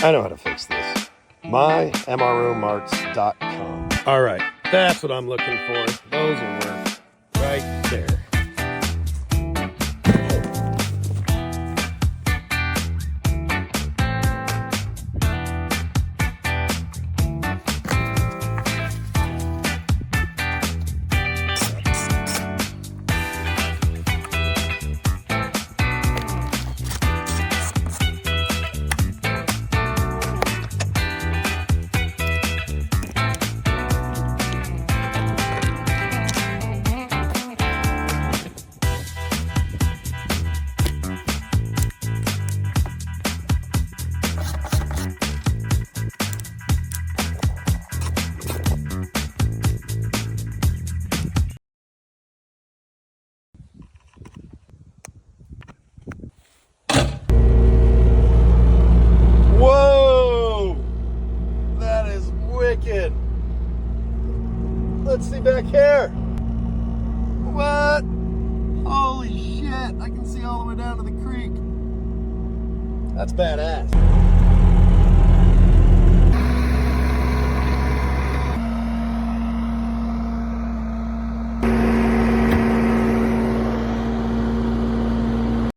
I know how to fix this. MyMROmarts.com. All right, that's what I'm looking for. Those will work right there. Whoa! That is wicked. Let's see back here. What? Holy shit. I can see all the way down to the creek. That's badass.